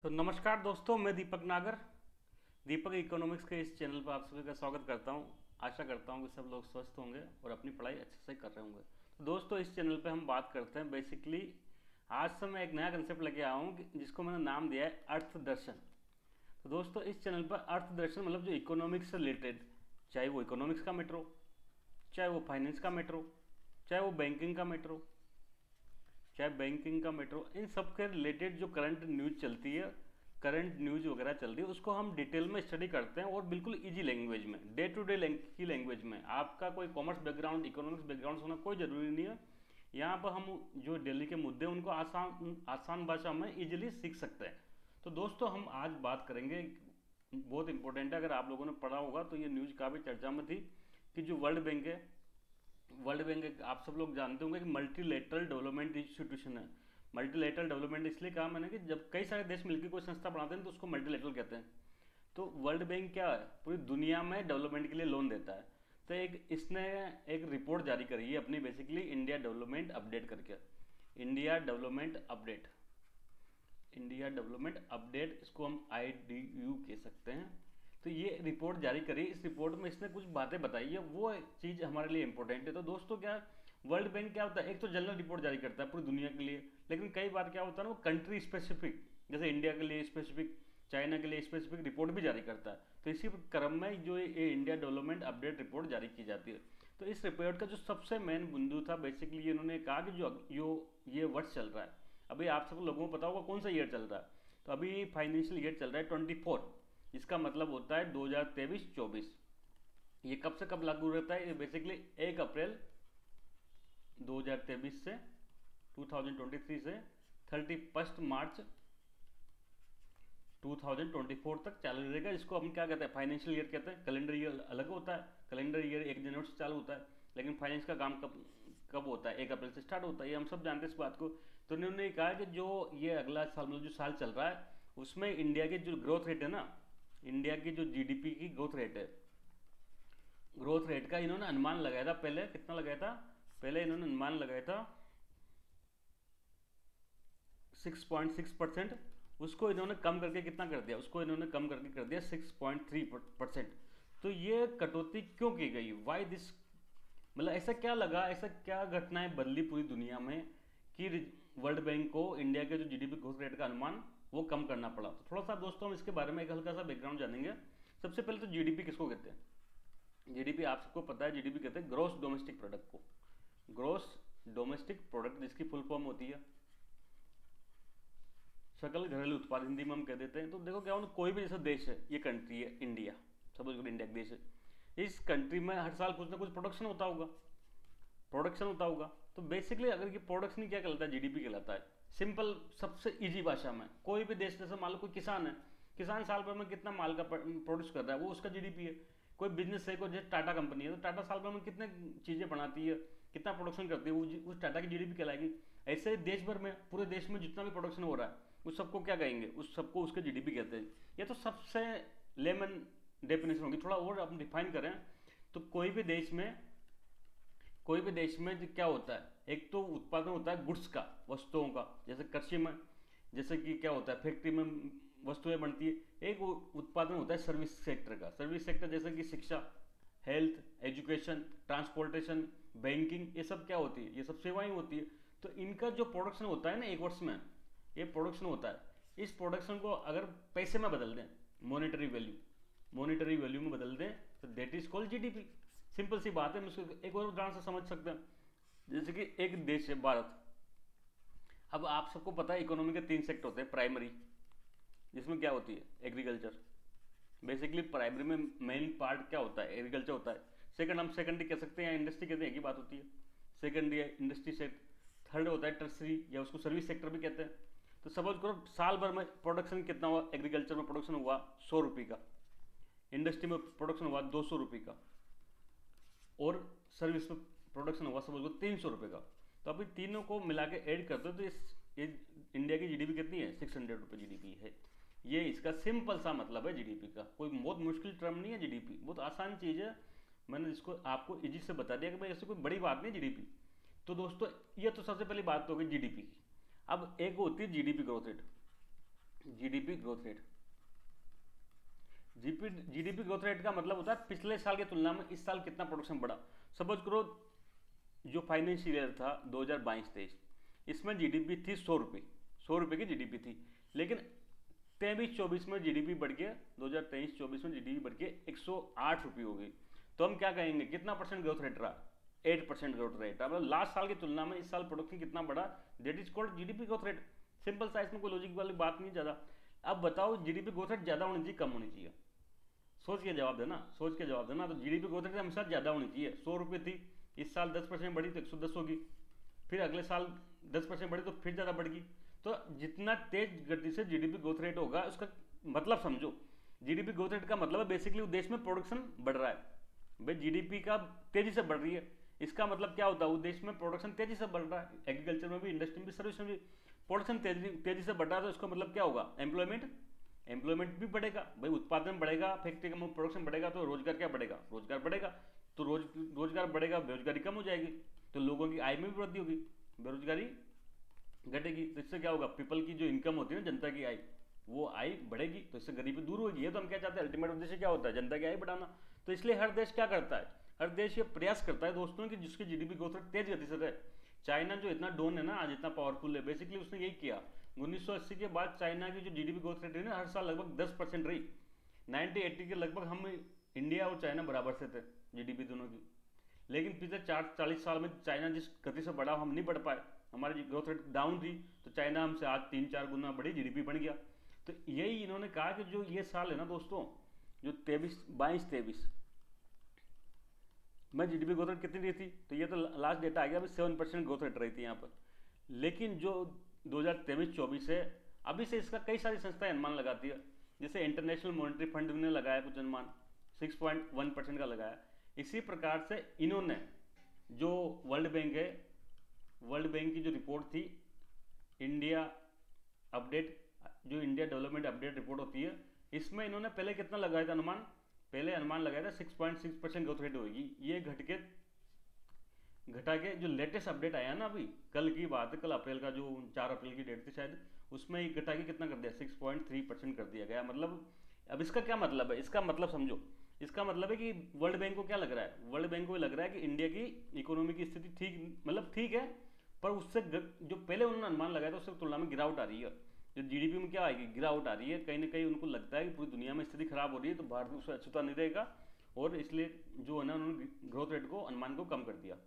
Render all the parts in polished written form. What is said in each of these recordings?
तो नमस्कार दोस्तों, मैं दीपक नागर दीपक इकोनॉमिक्स के इस चैनल पर आप सभी का स्वागत करता हूं। आशा करता हूं कि सब लोग स्वस्थ होंगे और अपनी पढ़ाई अच्छे से कर रहे होंगे। तो दोस्तों, इस चैनल पे हम बात करते हैं बेसिकली आज से मैं एक नया कंसेप्ट लेके आया हूं जिसको मैंने नाम दिया है अर्थ दर्शन। तो दोस्तों, इस चैनल पर अर्थ दर्शन मतलब जो इकोनॉमिक्स से रिलेटेड, चाहे वो इकोनॉमिक्स का मैटर हो, चाहे वो फाइनेंस का मैटर हो, चाहे वो बैंकिंग का मैटर हो, चाहे बैंकिंग का मैटर हो, इन सब के रिलेटेड जो करंट न्यूज चलती है, करंट न्यूज वगैरह चल रही है, उसको हम डिटेल में स्टडी करते हैं और बिल्कुल इजी लैंग्वेज में, डे टू डे की लैंग्वेज में। आपका कोई कॉमर्स बैकग्राउंड, इकोनॉमिक्स बैकग्राउंड होना कोई ज़रूरी नहीं है। यहाँ पर हम जो डेली के मुद्दे हैं उनको आसान आसान भाषा में इजीली सीख सकते हैं। तो दोस्तों, हम आज बात करेंगे, बहुत इंपॉर्टेंट है, अगर आप लोगों ने पढ़ा होगा तो ये न्यूज़ काफ़ी चर्चा में थी कि जो वर्ल्ड बैंक है, वर्ल्ड बैंक आप सब लोग जानते होंगे कि मल्टीलेटरल डेवलपमेंट इंस्टीट्यूशन है। मल्टीलेटरल डेवलपमेंट इसलिए कहा मैंने कि जब कई सारे देश मिलकर कोई संस्था बनाते हैं तो उसको मल्टीलेटरल कहते हैं। तो वर्ल्ड बैंक क्या है, पूरी दुनिया में डेवलपमेंट के लिए लोन देता है। तो एक इसने एक रिपोर्ट जारी करी है अपनी, बेसिकली इंडिया डेवलपमेंट अपडेट करके, India development update, India development update, इसको हम IDU कह सकते हैं। तो ये रिपोर्ट जारी करी, इस रिपोर्ट में इसने कुछ बातें बताई है, वो चीज़ हमारे लिए इंपॉर्टेंट है। तो दोस्तों, क्या वर्ल्ड बैंक क्या होता है, एक तो जनरल रिपोर्ट जारी करता है पूरी दुनिया के लिए, लेकिन कई बार क्या होता है ना, वो कंट्री स्पेसिफिक, जैसे इंडिया के लिए स्पेसिफिक, चाइना के लिए स्पेसिफिक रिपोर्ट भी जारी करता है। तो इसी क्रम में जो ये इंडिया डेवलपमेंट अपडेट रिपोर्ट जारी की जाती है। तो इस रिपोर्ट का जो सबसे मेन बिंदु था, बेसिकली इन्होंने कहा कि जो ये वर्ष चल रहा है, अभी आप सब लोगों को पता होगा कौन सा ईयर चल रहा है। तो अभी फाइनेंशियल ईयर चल रहा है 24, इसका मतलब होता है 2023-24। ये कब से कब लागू रहता है, ये बेसिकली 1 अप्रैल 2023 से 2023 से 31 मार्च 2024 तक चालू रहेगा। इसको हम क्या कहते हैं, फाइनेंशियल ईयर कहते हैं। कैलेंडर ईयर अलग होता है, कैलेंडर ईयर 1 जनवरी से चालू होता है, लेकिन फाइनेंस का काम कब कब होता है, 1 अप्रैल से स्टार्ट होता है, ये हम सब जानते हैं इस बात को। तो उन्होंने कहा कि जो ये अगला साल, मतलब जो साल चल रहा है, उसमें इंडिया की जो ग्रोथ रेट है ना, इंडिया की जो GDP की ग्रोथ रेट है, ग्रोथ रेट का इन्होंने अनुमान लगाया था। पहले कितना लगाया था, पहले इन्होंने अनुमान लगाया था 6.6%। उसको इन्होंने कम करके कितना कर दिया, उसको इन्होंने कम करके कर दिया 6.3%। तो ये कटौती क्यों की गई, वाई दिस, मतलब ऐसा क्या लगा, ऐसा क्या घटनाएं बदली पूरी दुनिया में कि वर्ल्ड बैंक को इंडिया के जो GDP ग्रोथ रेट का अनुमान वो कम करना पड़ा। तो थोड़ा सा दोस्तों हम इसके बारे में एक हल्का सा बैकग्राउंड जानेंगे। सबसे पहले तो GDP किसको कहते हैं, GDP आप सबको पता है, GDP कहते हैं ग्रोस डोमेस्टिक प्रोडक्ट को, ग्रोस डोमेस्टिक प्रोडक्ट, जिसकी फुल फॉर्म होती है सकल घरेलू उत्पाद, हिंदी में हम कह देते हैं। तो देखो क्या होना, कोई भी जैसा देश है, ये कंट्री है इंडिया, सपोज करो इंडिया का देश है, इस कंट्री में हर साल कुछ ना कुछ प्रोडक्शन होता होगा, प्रोडक्शन होता होगा। तो बेसिकली अगर ये प्रोडक्शन ही क्या कहलाता है, GDP कहलाता है। सिंपल, सबसे इजी भाषा में, कोई भी देश, जैसे मान लो कोई किसान है, किसान साल भर में कितना माल का प्रोड्यूस कर रहा है, वो उसका GDP है। कोई बिजनेस है, कोई जैसे टाटा कंपनी है, तो टाटा साल भर में कितने चीज़ें बनाती है, कितना प्रोडक्शन करती है, वो उस टाटा की GDP कहलाएगी। ऐसे देश भर में, पूरे देश में जितना भी प्रोडक्शन हो रहा है, उस सबको क्या कहेंगे, उस सबको उसके GDP कहते हैं। ये तो सबसे लेमन डेफिनेशन होगी। थोड़ा और हम डिफाइन करें तो कोई भी देश में क्या होता है, एक तो उत्पादन होता है गुड्स का, वस्तुओं का, जैसे कृषि में, जैसे कि क्या होता है, फैक्ट्री में वस्तुएं बनती है। एक उत्पादन होता है सर्विस सेक्टर का, सर्विस सेक्टर जैसे कि शिक्षा, हेल्थ, एजुकेशन, ट्रांसपोर्टेशन, बैंकिंग, ये सब क्या होती है, ये सब सेवाएं होती है। तो इनका जो प्रोडक्शन होता है ना एक वर्ष में, ये प्रोडक्शन होता है, इस प्रोडक्शन को अगर पैसे में बदल दें, मॉनेटरी वैल्यू, मॉनेटरी वैल्यू में बदल दें, तो that is called GDP। Simple सी बात है, हम इसको एक और उदाहरण से समझ सकते हैं। जैसे कि एक देश है भारत, अब आप सबको पता है इकोनॉमी के 3 सेक्टर होते हैं प्राइमरी, जिसमें क्या होती है, एग्रीकल्चर। बेसिकली प्राइमरी में मेन पार्ट क्या होता है, एग्रीकल्चर होता है। सेकंड हम सेकेंडरी कह सकते हैं या इंडस्ट्री कहते हैं, एक ही बात होती है, सेकेंडरी इंडस्ट्री से। थर्ड होता है टर्सरी, या उसको सर्विस सेक्टर भी कहते हैं। तो सपोज करो साल भर में प्रोडक्शन कितना हुआ, एग्रीकल्चर में प्रोडक्शन हुआ 100 रुपये का, इंडस्ट्री में प्रोडक्शन हुआ 200 रुपये का, और सर्विस में प्रोडक्शन हुआ सपोज को 300 रुपये का। तो अभी तीनों को मिला के ऐड करते हो तो ये इंडिया की GDP कितनी है, 600 रुपये GDP है। ये इसका सिंपल सा मतलब है GDP का, कोई बहुत मुश्किल टर्म नहीं है। GDP बहुत आसान चीज़ है, मैंने इसको आपको इजी से बता दिया कि भाई ऐसी कोई बड़ी बात नहीं GDP। तो दोस्तों, ये तो सबसे पहली बात तो होगी GDP की। अब एक होती है GDP growth rate, GDP growth rate. GDP growth rate का मतलब होता है पिछले साल की तुलना में इस साल कितना प्रोडक्शन बढ़ा। सपोज करो जो फाइनेंशियल ईयर था 2022-23, इसमें जीडीपी थी 100 रुपये की जीडीपी थी, लेकिन 23-24 में जीडीपी बढ़ के 2023-24 में जीडीपी बढ़ के 108 रुपये हो गई। तो हम क्या कहेंगे कितना परसेंट ग्रोथ रेट रहा? 8% ग्रोथ रेट। मतलब लास्ट साल की तुलना में इस साल प्रोडक्शन कितना बढ़ा, that is called GDP growth rate. Simple सा, इसमें कोई लॉजिक वाली बात नहीं ज़्यादा। अब बताओ जीडीपी ग्रोथ रेट ज़्यादा होनी चाहिए कम होनी चाहिए? सोच के जवाब देना, सोच के जवाब देना। तो जीडीपी ग्रोथ रेट हमेशा ज़्यादा होनी चाहिए। 100 रुपये थी, इस साल 10% बढ़ी तो 110 होगी, फिर अगले साल 10% बढ़ी तो फिर ज़्यादा बढ़ गई। तो जितना तेज गति से जीडीपी ग्रोथ रेट होगा उसका मतलब समझो। जीडीपी ग्रोथ रेट का मतलब है बेसिकली देश में प्रोडक्शन बढ़ रहा है। भाई जीडीपी का तेजी से बढ़ रही है, इसका मतलब क्या होता है? उस देश में प्रोडक्शन तेजी से बढ़ रहा है। एग्रीकल्चर में भी, इंडस्ट्री में भी, सर्विस में भी प्रोडक्शन तेजी से बढ़ रहा है। तो इसका मतलब क्या होगा? एम्प्लॉयमेंट भी बढ़ेगा। भाई उत्पादन बढ़ेगा, फैक्ट्री का प्रोडक्शन बढ़ेगा तो रोजगार क्या बढ़ेगा? रोजगार बढ़ेगा। तो रोजगार बढ़ेगा, बेरोजगारी कम हो जाएगी, तो लोगों की आय में भी वृद्धि होगी, बेरोजगारी घटेगी। तो इससे क्या होगा? पीपल की जो इनकम होती है ना, जनता की आय, वो आय बढ़ेगी, तो इससे गरीबी दूर होगी। ये तो हम क्या चाहते हैं? अल्टीमेट उद्देश्य क्या होता है? जनता की आय बढ़ाना। तो इसलिए हर देश क्या करता है? हर देश ये प्रयास करता है दोस्तों कि जिसकी जीडीपी ग्रोथ रेट तेज गति से रहे। चाइना जो इतना डोन है ना, आज इतना पावरफुल है, बेसिकली उसने यही किया। 1980 के बाद चाइना की जो जीडीपी ग्रोथ रेट है ना, हर साल लगभग 10% रही। 90-80 के लगभग हम इंडिया और चाइना बराबर से थे जीडीपी दोनों की। लेकिन पिछले 40 साल में चाइना जिस गति से बढ़ा, हम नहीं बढ़ पाए, हमारी ग्रोथ रेट डाउन थी। तो चाइना हमसे आज 3-4 गुना बढ़ी, जीडीपी बढ़ गया। तो यही इन्होंने कहा कि जो ये साल है ना दोस्तों, जो 22-23 में जीडीपी ग्रोथ रेट कितनी रही थी? तो ये तो लास्ट डेटा आ गया, अभी 7% ग्रोथ रेट रही थी यहाँ पर। लेकिन जो 2023-24 है, अभी से इसका कई सारी संस्थाएं अनुमान लगाती है। जैसे इंटरनेशनल मॉनेटरी फंड ने लगाया कुछ अनुमान, 6.1% का लगाया। इसी प्रकार से इन्होंने जो वर्ल्ड बैंक है, वर्ल्ड बैंक की जो रिपोर्ट थी इंडिया अपडेट, जो इंडिया डेवलपमेंट अपडेट रिपोर्ट होती है, इसमें इन्होंने पहले कितना लगाया था अनुमान? पहले अनुमान लगाया था 6.6% ग्रोथ रेट होगी। ये घटा के जो लेटेस्ट अपडेट आया ना, अभी कल की बात है, कल अप्रैल का, जो 4 अप्रैल की डेट थी शायद, उसमें ये घटा के कितना कर दिया? 6.3% कर दिया गया। मतलब अब इसका क्या मतलब है? इसका मतलब समझो। इसका मतलब है कि वर्ल्ड बैंक को क्या लग रहा है? वर्ल्ड बैंक को लग रहा है कि इंडिया की इकोनॉमी की स्थिति ठीक, मतलब ठीक है, पर उससे जो पहले उन्होंने अनुमान लगाया था उससे तुलना में गिरावट आ रही है। जो जीडीपी में क्या आएगी? गिरावट आ रही है। कहीं ना कहीं उनको लगता है कि पूरी दुनिया में स्थिति खराब हो रही है, तो भारत में उससे अछूता नहीं रहेगा, और इसलिए जो है ना, उन्होंने ग्रोथ रेट को, अनुमान को कम कर दिया।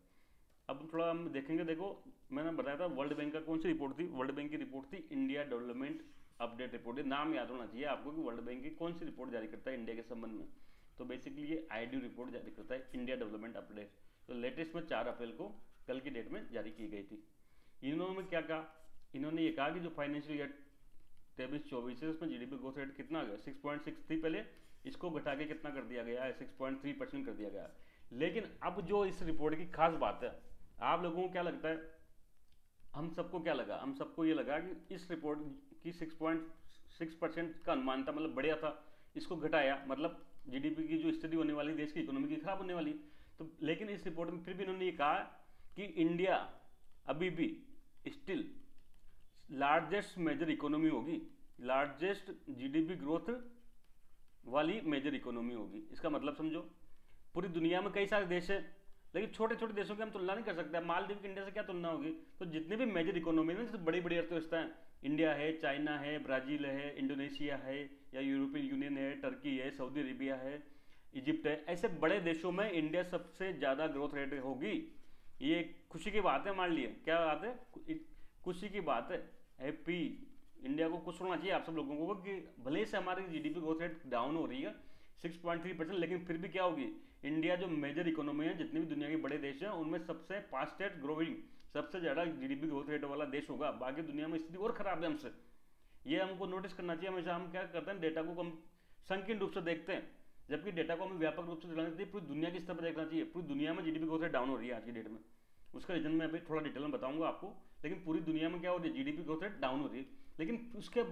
अब थोड़ा हम देखेंगे। देखो, मैंने बताया था वर्ल्ड बैंक का कौन सी रिपोर्ट थी? वर्ल्ड बैंक की रिपोर्ट थी इंडिया डेवलपमेंट अपडेट रिपोर्ट। ये नाम याद होना चाहिए आपको कि वर्ल्ड बैंक की कौन सी रिपोर्ट जारी करता है इंडिया के संबंध में। तो बेसिकली ये आईडी रिपोर्ट जारी करता है, इंडिया डेवलपमेंट अपडेट। तो लेटेस्ट में 4 अप्रैल को, कल की डेट में जारी की गई थी। इन्होंने क्या कहा? इन्होंने ये कहा कि जो फाइनेंशियल ईयर 23-24 है, उसमें जीडीपी ग्रोथ रेट कितना आ गया? 6.6 थी पहले, इसको घटा के कितना कर दिया गया है? 6.3% कर दिया गया है। लेकिन अब जो इस रिपोर्ट की खास बात है, आप लोगों को क्या लगता है? हम सबको क्या लगा? हम सबको ये लगा कि इस रिपोर्ट की 6.6% का अनुमान था, मतलब बढ़िया था, इसको घटाया, मतलब जीडीपी की जो स्थिति होने वाली, देश की इकोनॉमी की खराब होने वाली। तो लेकिन इस रिपोर्ट में फिर भी इन्होंने ये कहा कि इंडिया अभी भी स्टिल लार्जेस्ट मेजर इकोनॉमी होगी, लार्जेस्ट जीडीपी ग्रोथ वाली मेजर इकोनॉमी होगी। इसका मतलब समझो, पूरी दुनिया में कई सारे देश हैं, लेकिन छोटे छोटे देशों की हम तुलना नहीं कर सकते। मालदीव की इंडिया से क्या तुलना होगी? तो जितने भी मेजर इकोनॉमी है, बड़ी बड़ी अर्थव्यवस्था है, इंडिया है, चाइना है, ब्राजील है, इंडोनेशिया है, या यूरोपियन यूनियन है, टर्की है, सऊदी अरेबिया है, इजिप्ट है, ऐसे बड़े देशों में इंडिया सबसे ज़्यादा ग्रोथ रेट होगी। ये खुशी की बात है हमारे लिए। क्या बात है? खुशी की बात है। हैप्पी, इंडिया को खुश होना चाहिए आप सब लोगों को कि भले से हमारी जीडीपी ग्रोथ रेट डाउन हो रही है 6.3%, लेकिन फिर भी क्या होगी? इंडिया जो मेजर इकोनॉमी है, जितने भी दुनिया के बड़े देश हैं, उनमें सबसे फास्टेस्ट ग्रोइंग, सबसे ज़्यादा जीडीपी ग्रोथ रेट वाला देश होगा। बाकी दुनिया में स्थिति और खराब है हमसे। ये हमको नोटिस करना चाहिए। हमेशा हम क्या करते हैं? डेटा को हम संकीर्ण रूप से देखते हैं, जबकि डेटा को हमें व्यापक रूप से देखना चाहिए, पूरी दुनिया की स्तर पर देखना चाहिए। पूरी दुनिया में जीडीपी ग्रोथ रेट डाउन हो रही है आज की डेट में। उसका रीजन मैं अभी थोड़ा डिटेल में बताऊंगा आपको, लेकिन पूरी दुनिया में क्या हो रही है? जीडीपी ग्रोथ रेट डाउन हो रही है। लेकिन उसके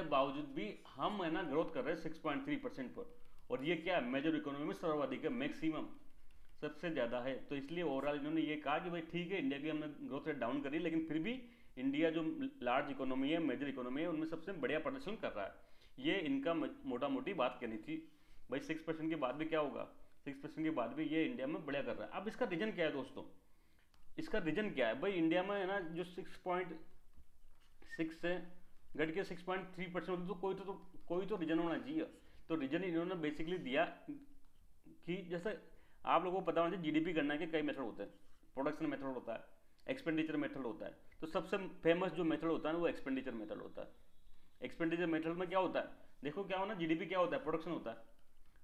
बावजूद भी हम है ना ग्रोथ कर रहे हैं 6.3% पर, और ये क्या है? मेजर इकोनॉमी में सर्वाधिक है, मैक्सिमम सबसे ज़्यादा है। तो इसलिए ओवरऑल इन्होंने ये कहा कि भाई ठीक है, इंडिया की हमने ग्रोथ रेट डाउन करी, लेकिन फिर भी इंडिया जो लार्ज इकोनॉमी है, मेजर इकोनॉमी है, उनमें सबसे बढ़िया प्रदर्शन कर रहा है। ये इनका मोटा मोटी बात कहनी थी भाई। 6% के बाद भी क्या होगा, 6% के बाद भी ये इंडिया में बढ़िया कर रहा है। अब इसका रीजन क्या है दोस्तों, इसका रीजन क्या है भाई, इंडिया में है ना जो 6.6 से घट के 6.3% तो कोई तो रीजन होना चाहिए। तो रीजन इन्होंने बेसिकली दिया कि जैसे आप लोगों को पता होना चाहिए जीडीपी गणना के कई मेथड होते हैं। प्रोडक्शन मेथड होता है, एक्सपेंडिचर मेथड होता है। तो सबसे फेमस जो मेथड होता है ना वो एक्सपेंडिचर मेथड होता है। एक्सपेंडिचर मेथड में क्या होता है, देखो क्या होना, जीडीपी क्या होता है, प्रोडक्शन होता है।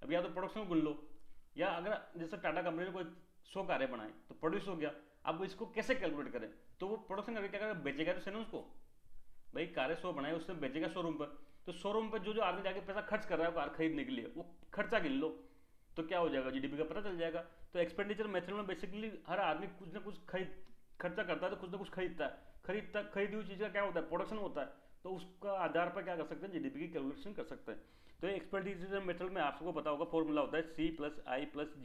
अब या तो प्रोडक्शन को गिन लो, या अगर जैसे टाटा कंपनी ने कोई 100 कारें बनाए तो प्रोड्यूस हो गया। अब इसको कैसे कैलकुलेट करें, तो वो प्रोडक्शन करके क्या करेगा, बेचेगा तो सही उसको। भाई कारें 100 बनाए, उससे बेचेगा शोरूम पर। तो शोरूम पर जो आदमी जाके पैसा खर्च कर रहा है कार खरीदने के लिए, वो खर्चा गिन लो, तो क्या हो जाएगा, जीडीपी का पता चल जाएगा। तो एक्सपेंडिचर मेथड में बेसिकली हर आदमी कुछ ना कुछ खर्चा करता है, तो कुछ ना कुछ खरीदता है। खरीदी हुई चीज़ का क्या होता है, प्रोडक्शन होता है। तो उसका आधार पर क्या कर सकते हैं, जीडीपी की कैलकुलेशन कर सकते हैं। तो एक्सपेंडिचर मेथड में आप सबको पता होगा फॉर्मूला होता है C+I+G+X-M,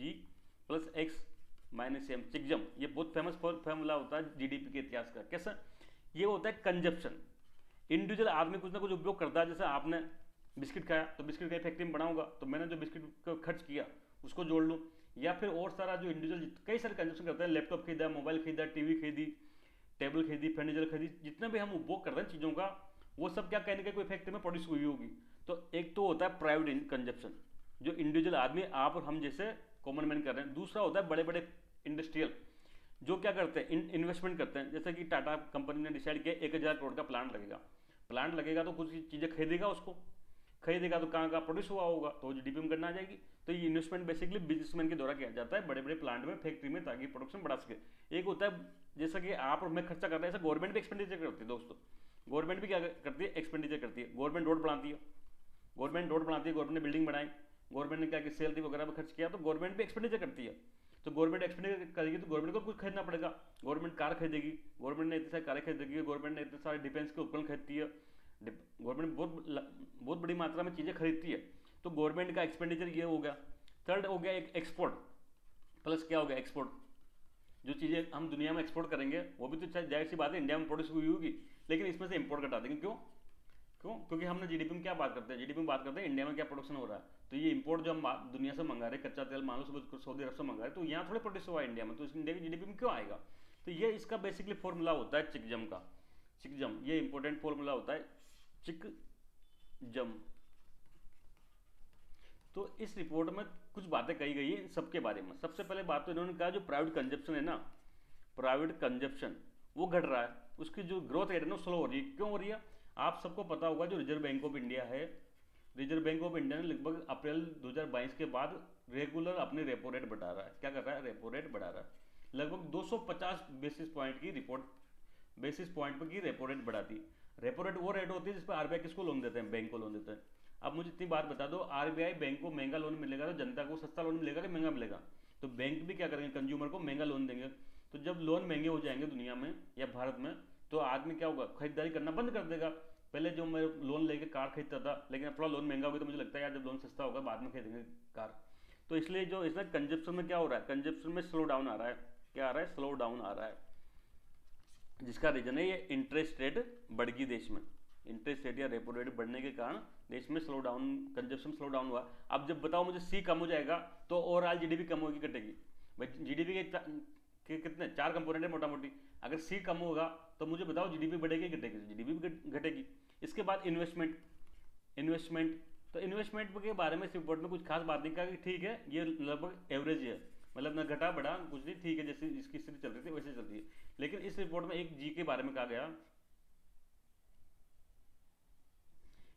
चिकजम। ये बहुत फेमस फॉर्मूला होता है जीडीपी के इतिहास का। कैसा, ये होता है कंजप्शन। इंडिविजुअल आदमी कुछ ना कुछ उपयोग करता है। जैसे आपने बिस्किट खाया तो बिस्किट का फैक्ट्री में बनाऊंगा, तो मैंने जो बिस्किट का खर्च किया उसको जोड़ लूँ। या फिर और सारा जो इंडिविजुअल कई सारे कंजप्शन करते हैं, लैपटॉप खरीदा, मोबाइल खरीदा, टीवी खरीदी, टेबल खरीदी, फर्नीचर खरीदी, जितने भी हम उपभोग कर रहे हैं चीज़ों का, वो सब क्या कहने का कोई फैक्ट्री में प्रोड्यूस हुई होगी। तो एक तो होता है प्राइवेट कंजप्शन, जो इंडिविजुअल आदमी आप और हम जैसे कॉमन मैन कर रहे हैं। दूसरा होता है बड़े बड़े इंडस्ट्रियल, जो क्या करते हैं, इन्वेस्टमेंट करते हैं। जैसे कि टाटा कंपनी ने डिसाइड किया 1000 करोड़ का प्लांट लगेगा तो कुछ चीज़ें खरीदेगा, उसको खरीदेगा तो कहाँ का प्रोड्यूस हुआ होगा, तो जीडीपी में करना आ जाएगी। तो ये इन्वेस्टमेंट बेसिकली बिजनेसमैन के द्वारा किया जाता है बड़े बड़े प्लांट में, फैक्ट्री में, ताकि प्रोडक्शन बढ़ा सके। एक होता है जैसा कि आप और मैं खर्चा करते हैं, ऐसा गवर्नमेंट भी एक्सपेंडिचर करती है दोस्तों। गवर्नमेंट भी क्या करती है, एक्सपेंडिचर करती है। गवर्नमेंट रोड बनाती है, गवर्नमेंट ने बिल्डिंग बनाई, गवर्नमेंट ने क्या कि सैलरी वगैरह में खर्च किया, तो गवर्नमेंट भी एक्सपेंडिचर करती है। तो गवर्नमेंट एक्सपेंडिचर करेगी तो गवर्नमेंट को कुछ खरीदना पड़ेगा। गवर्नमेंट कार खरीदेगी, गवर्नमेंट ने इतनी सारी कारें खरीदेगी, गवर्नमेंट ने इतने सारे डिफेंस के उपकरण खरीदती है। गवर्नमेंट बहुत बड़ी मात्रा में चीज़ें खरीदती है। तो गवर्नमेंट का एक्सपेंडिचर ये हो गया। थर्ड हो गया एक एक्सपोर्ट, प्लस क्या हो गया, एक्सपोर्ट। जो चीज़ें हम दुनिया में एक्सपोर्ट करेंगे वो भी तो जाहिर सी बात है इंडिया में प्रोड्यूस हुई होगी, लेकिन इसमें से इंपोर्ट घटा देंगे। क्यों, क्योंकि हमने जीडीपी में क्या बात करते हैं, जीडीपी में बात करते हैं इंडिया में क्या प्रोडक्शन हो रहा है। तो ये इंपोर्ट जो हम दुनिया से मंगा रहे हैं, कच्चा तेल मान लो सऊदी अरब से मंगा रहे, तो यहाँ थोड़े प्रोड्यूस हुआ है इंडिया में, तो इंडिया की जीडीपी में क्यों आएगा। तो ये इसका बेसिकली फॉर्मूला होता है चिकजम का। चिकजम ये इंपॉर्टेंट फॉर्मूला होता है, चिकजम। तो इस रिपोर्ट में कुछ बातें कही गई है सबके बारे में। सबसे पहले बात तो इन्होंने कहा जो प्राइवेट कंजप्शन है ना, प्राइवेट कंजप्शन वो घट रहा है, उसकी जो ग्रोथ रेट है ना स्लो हो रही है। क्यों हो रही है, आप सबको पता होगा जो रिजर्व बैंक ऑफ इंडिया है, रिजर्व बैंक ऑफ इंडिया ने लगभग अप्रैल 2022 के बाद रेगुलर अपनी रेपो रेट बढ़ा रहा है। क्या कर रहा है, रेपो रेट बढ़ा रहा है। लगभग 250 बेसिस पॉइंट पर की रेपो रेट बढ़ाती। रेपो रेट वो रेट होती है जिस पर आरबीआई किसको लोन देते हैं, बैंक को लोन देते हैं। अब मुझे इतनी बात बता दो, आरबीआई बैंक को महंगा लोन मिलेगा तो जनता को सस्ता लोन मिलेगा कि महंगा मिलेगा। तो बैंक भी क्या करेंगे, कंज्यूमर को महंगा लोन देंगे। तो जब लोन महंगे हो जाएंगे दुनिया में या भारत में, तो आदमी क्या होगा, खरीदारी करना बंद कर देगा। पहले जो मैं लोन लेके कार खरीदता था, लेकिन अब थोड़ा लोन महंगा हो गया तो मुझे लगता है यार जब लोन सस्ता होगा बाद में खरीदेंगे कार। तो इसलिए जो इसमें कंजप्शन में क्या हो रहा है, कंजप्शन में स्लो डाउन आ रहा है। क्या आ रहा है, स्लो डाउन आ रहा है, जिसका रीजन है ये इंटरेस्ट रेट बढ़ गई देश में। इंटरेस्ट रेट या रेपो रेट बढ़ने के कारण देश में slow down, consumption slow down हुआ। अब जब बताओ मुझे सी कम हो जाएगा तो ओवरऑल जीडीपी कम होगी, घटेगी। भाई जीडीपी के कितने 4 कंपोनेंट है मोटा मोटी, अगर सी कम होगा तो मुझे बताओ जीडीपी बढ़ेगी घटेगी, जीडीपी भी घटेगी। इसके बाद इन्वेस्टमेंट तो इन्वेस्टमेंट के बारे में इस रिपोर्ट में कुछ खास बात नहीं कहा कि ठीक है ये लगभग एवरेज है, मतलब ना घटा बढ़ा कुछ नहीं, ठीक है जैसे इसकी स्थिति चल रही थी वैसे चल रही है। लेकिन इस रिपोर्ट में एक जी के बारे में कहा गया,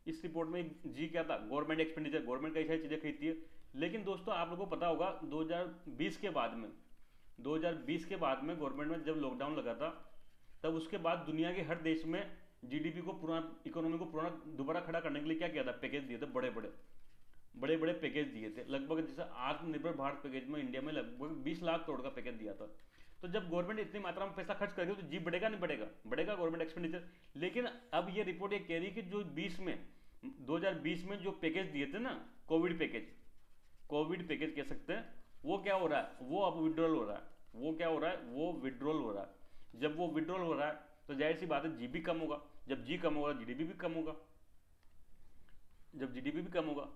इस रिपोर्ट में एक जी क्या था, गवर्नमेंट एक्सपेंडिचर। गवर्नमेंट कई सारी चीजें खरीदती है, लेकिन दोस्तों आप लोगों को पता होगा 2020 के बाद में गवर्नमेंट में जब लॉकडाउन लगा था, तब उसके बाद दुनिया के हर देश में जीडीपी को पुराना, इकोनॉमी को पुराना दोबारा खड़ा करने के लिए क्या किया था, पैकेज दिए थे, बड़े बड़े पैकेज दिए थे। लगभग जैसे आत्मनिर्भर भारत पैकेज में इंडिया में लगभग 20 लाख करोड़ का पैकेज दिया था। तो जब गवर्नमेंट इतनी मात्रा में पैसा खर्च करेगी तो जी बढ़ेगा नहीं बढ़ेगा गवर्नमेंट एक्सपेंडिचर। लेकिन अब ये रिपोर्ट ये कह रही है कि जो 2020 में जो पैकेज दिए थे ना, कोविड पैकेज कह सकते हैं, वो क्या हो रहा है, वो अब विड्रॉल हो रहा है। जब वो विड्रॉल हो रहा है तो जाहिर सी बात है जी भी कम होगा, जब जी कम होगा जीडीपी भी कम होगा, जब जीडीपी भी कम होगा।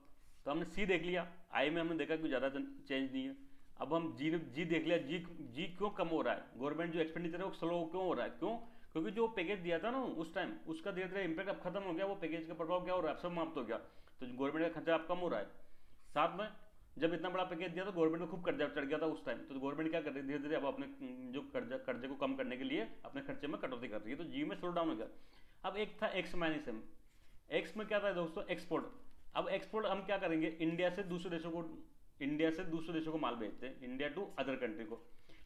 तो हमने सी देख लिया, आई में हमने देखा कि ज़्यादा चेंज नहीं है। अब हम जी देख लिया, जी क्यों कम हो रहा है, गवर्नमेंट जो एक्सपेंडिचर है वो स्लो क्यों हो रहा है, क्यों? क्योंकि जो पैकेज दिया था ना उस टाइम, उसका धीरे धीरे इंपैक्ट अब खत्म हो गया, वो पैकेज का प्रभाव क्या हो रहा है, अब सब समाप्त हो गया, तो गवर्नमेंट का खर्चा अब कम हो रहा है। साथ में जब इतना बड़ा पैकेज दिया तो गवर्नमेंट को खूब कर्जा चढ़ गया था उस टाइम, तो गवर्नमेंट क्या कर रही है, धीरे धीरे अब अपने जो कर्जे को कम करने के लिए अपने खर्चे में कटौती कर रही है, तो जी में स्लो डाउन हो गया। अब एक था एक्स माइनस एम, एक्स में क्या था दोस्तों, एक्सपोर्ट। अब एक्सपोर्ट हम क्या करेंगे, इंडिया से दूसरे देशों को माल भेजते हैं, इंडिया टू अदर कंट्री को।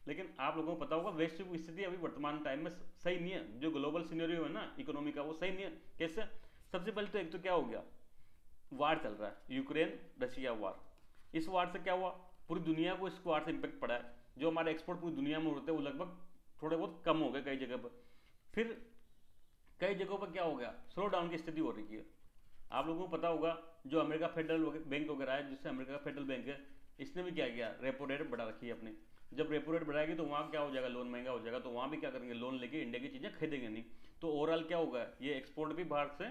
लेकिन आप लोगों को पता होगा वैश्विक स्थिति अभी वर्तमान टाइम में सही नहीं है, जो ग्लोबल सिनेरियो है ना इकोनॉमी का, वो सही नहीं है। कैसे? सबसे पहले तो एक तो क्या हो गया, वार चल रहा है, यूक्रेन रशिया वार। इस वार से क्या हुआ, पूरी दुनिया को इस वार से इंपैक्ट पड़ा है, जो हमारे एक्सपोर्ट पूरी दुनिया में होते हैं वो लगभग थोड़े बहुत कम हो गए कई जगह पर। फिर कई जगहों पर क्या हो गया, स्लो डाउन की स्थिति हो रही है। आप लोगों को पता होगा जो अमेरिका फेडरल बैंक वगैरह है, जिससे अमेरिका का फेडरल बैंक है, इसने भी क्या किया, रेपो रेट बढ़ा रखी है अपनी। जब रेपो रेट बढ़ाएगी तो वहाँ क्या हो जाएगा, लोन महंगा हो जाएगा, तो वहाँ भी क्या करेंगे, लोन लेके इंडिया की चीज़ें खरीदेंगे नहीं। तो ओवरऑल क्या होगा, ये एक्सपोर्ट भी बाहर से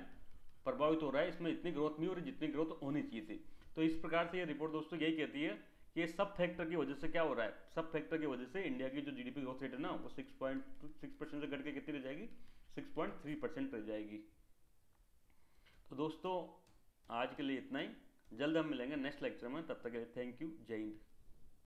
प्रभावित हो रहा है, इसमें इतनी ग्रोथ नहीं हो रही जितनी ग्रोथ होनी चाहिए थी। तो इस प्रकार से ये रिपोर्ट दोस्तों यही कहती है कि ये सब फैक्टर की वजह से क्या हो रहा है, सब फैक्टर की वजह से इंडिया की जो जीडीपी ग्रोथ रेट है ना वो 6.6% से घट के कितनी रह जाएगी, 6.3% रह जाएगी। तो दोस्तों आज के लिए इतना ही, जल्द हम मिलेंगे नेक्स्ट लेक्चर में, तब तक थैंक यू, जय हिंद।